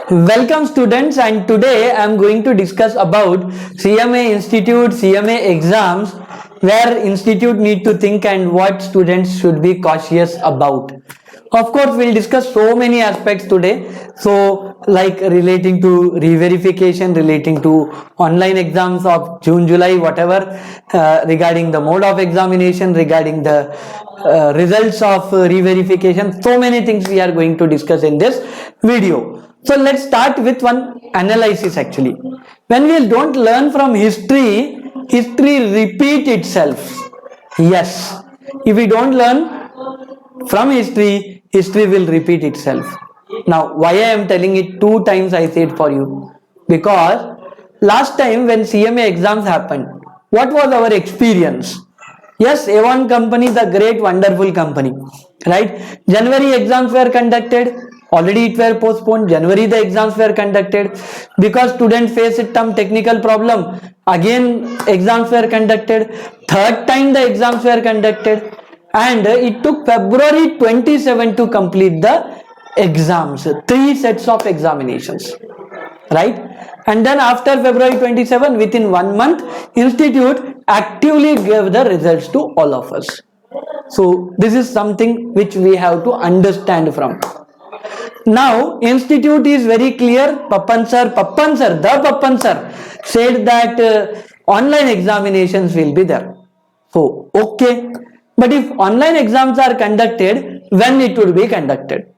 Welcome students, and today I am going to discuss about CMA Institute, CMA exams, where institute need to think and what students should be cautious about. Of course, we'll discuss so many aspects today. So like relating to re-verification, relating to online exams of June, July, whatever, regarding the mode of examination, regarding the results of re-verification. So many things we are going to discuss in this video. So let's start with one analysis actually. When we don't learn from history, history repeat itself. Yes, if we don't learn from history, history will repeat itself. Now, why I am telling it two times I said for you? Because last time when CMA exams happened, what was our experience? Yes, A1 company, the great wonderful company, right? January exams were conducted, already it were postponed. January the exams were conducted because students faced some technical problem. Again exams were conducted. Third time the exams were conducted, and it took February 27 to complete the exams. 3 sets of examinations, right? And then after February 27, within 1 month, institute actively gave the results to all of us. So this is something which we have to understand from. Now institute is very clear. Pappan sir, the Pappan sir said that online examinations will be there. So okay, but if online exams are conducted, when it would be conducted?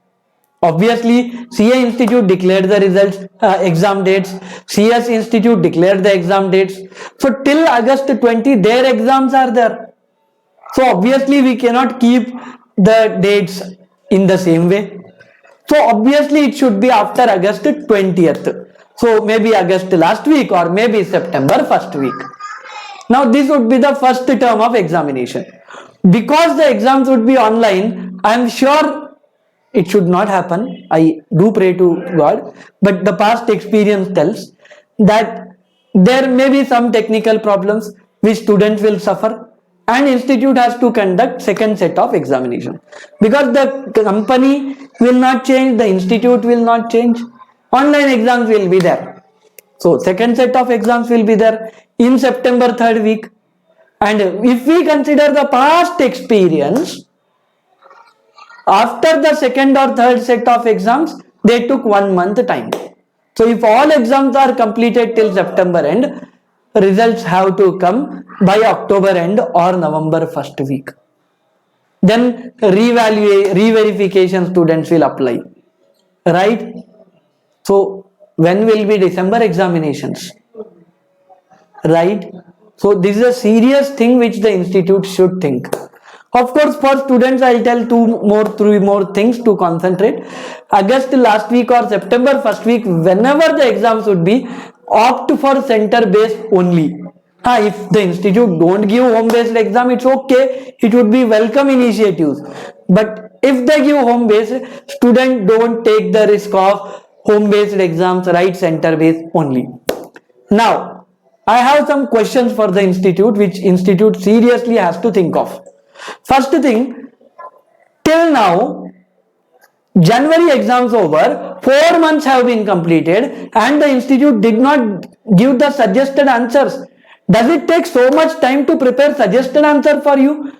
Obviously, CA Institute declared the results, exam dates. CS Institute declared the exam dates. So till August 20, their exams are there. So obviously, we cannot keep the dates in the same way. So obviously, it should be after August 20th. So maybe August last week or maybe September first week. Now this would be the first term of examination. Because the exams would be online, I am sure it should not happen. I do pray to God, but the past experience tells that there may be some technical problems which students will suffer, and institute has to conduct second set of examination. Because the company will not change, the institute will not change, online exams will be there. So second set of exams will be there in September third week. And if we consider the past experience, after the second or third set of exams, they took 1 month time. So if all exams are completed till September end, results have to come by October end or November first week. Then re-verification students will apply, right? So when will be December examinations, right? So this is a serious thing which the institute should think. Of course, for students, I'll tell three more things to concentrate. August last week or September first week, whenever the exams would be, opt for center-based only. If the institute don't give home-based exam, it's okay. It would be welcome initiatives. But if they give home-based, student don't take the risk of home-based exams, write center-based only. Now, I have some questions for the institute, which institute seriously has to think of. First thing, till now, January exams over, 4 months have been completed and the institute did not give the suggested answers. Does it take so much time to prepare suggested answer for you?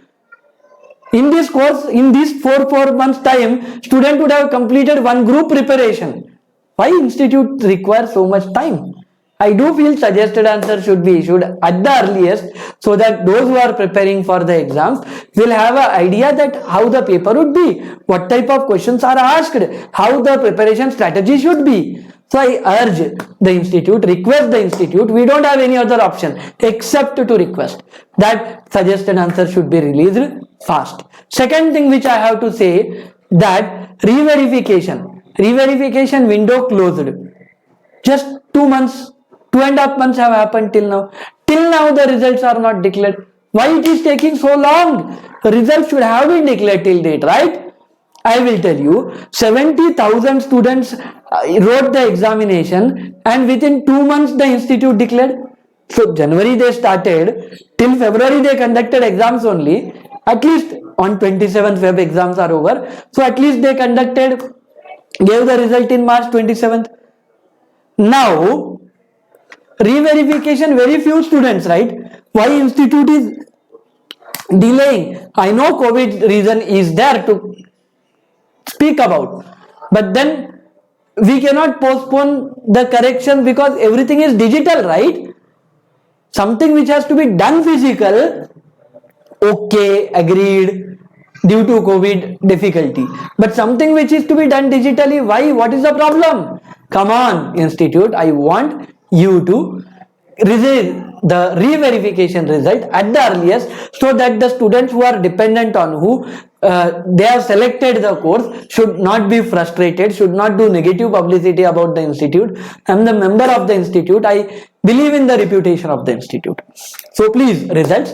In this course, in this 4 months time, student would have completed one group preparation. Why institute requires so much time? I do feel suggested answers should be issued at the earliest so that those who are preparing for the exams will have an idea that how the paper would be, what type of questions are asked, how the preparation strategy should be. So I urge the institute, request the institute, we don't have any other option except to request that suggested answers should be released fast. Second thing which I have to say, that re-verification window closed. Just 2 months, 2.5 months have happened till now. Till now the results are not declared. Why it is taking so long? The results should have been declared till date, right? I will tell you, 70,000 students wrote the examination and within 2 months the institute declared. So January they started, till February they conducted exams only. At least on 27th Feb exams are over. So at least they gave the result in March 27th. Now, re-verification, very few students, right? Why institute is delaying? I know COVID reason is there to speak about, but then we cannot postpone the correction because everything is digital, right? Something which has to be done physical, okay, agreed, due to COVID difficulty. But something which is to be done digitally, why? What is the problem? Come on, institute, I want you to receive the re-verification result at the earliest, so that the students who are dependent on who they have selected the course should not be frustrated, should not do negative publicity about the institute. I am the member of the institute. I believe in the reputation of the institute. So please, results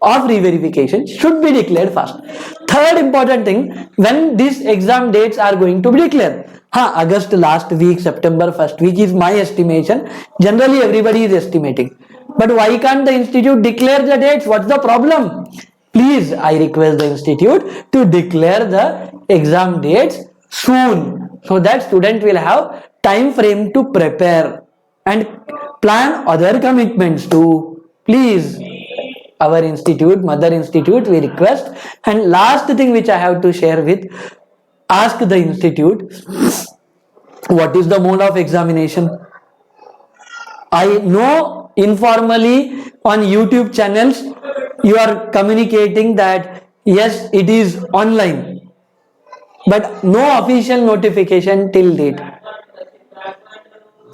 of re-verification should be declared fast. Third important thing, when these exam dates are going to be declared. August last week, September first week is my estimation. Generally everybody is estimating. But why can't the institute declare the dates? What's the problem? Please, I request the institute to declare the exam dates soon, so that student will have time frame to prepare and plan other commitments too. Please, our institute, mother institute, we request. And last thing which I have to share with, ask the institute, what is the mode of examination? I know informally on YouTube channels you are communicating that yes, it is online, but no official notification till date.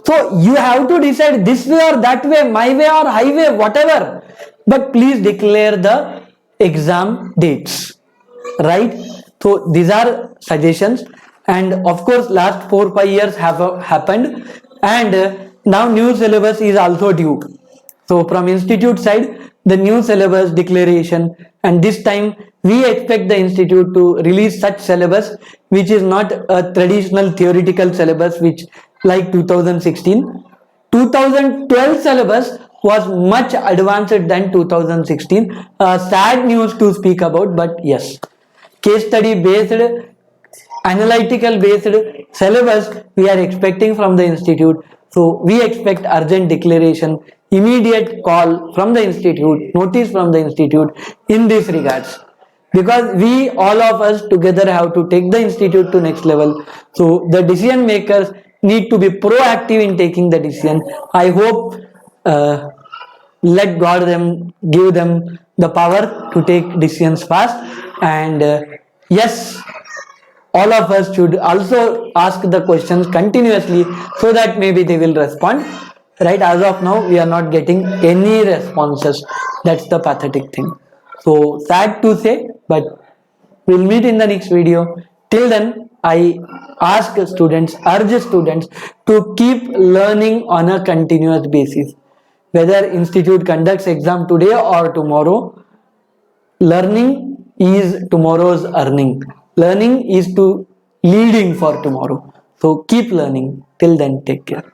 So you have to decide this way or that way, my way or highway, whatever. But please declare the exam dates, right? So these are suggestions, and of course last 4-5 years have happened, and now new syllabus is also due. So from institute side, the new syllabus declaration, and this time we expect the institute to release such syllabus which is not a traditional theoretical syllabus which like 2016. 2012 syllabus was much advanced than 2016. Sad news to speak about, but yes, case study based, analytical based syllabus we are expecting from the institute. So we expect urgent declaration, immediate call from the institute, notice from the institute in this regards, because we all of us together have to take the institute to next level. So the decision makers need to be proactive in taking the decision. I hope let God give them the power to take decisions fast, and yes, all of us should also ask the questions continuously, so that maybe they will respond, right? As of now we are not getting any responses. That's the pathetic thing. So sad to say, but we'll meet in the next video. Till then, I ask students, urge students to keep learning on a continuous basis. Whether institute conducts exam today or tomorrow, learning is tomorrow's earning. Learning is to leading for tomorrow. So keep learning. Till then, take care.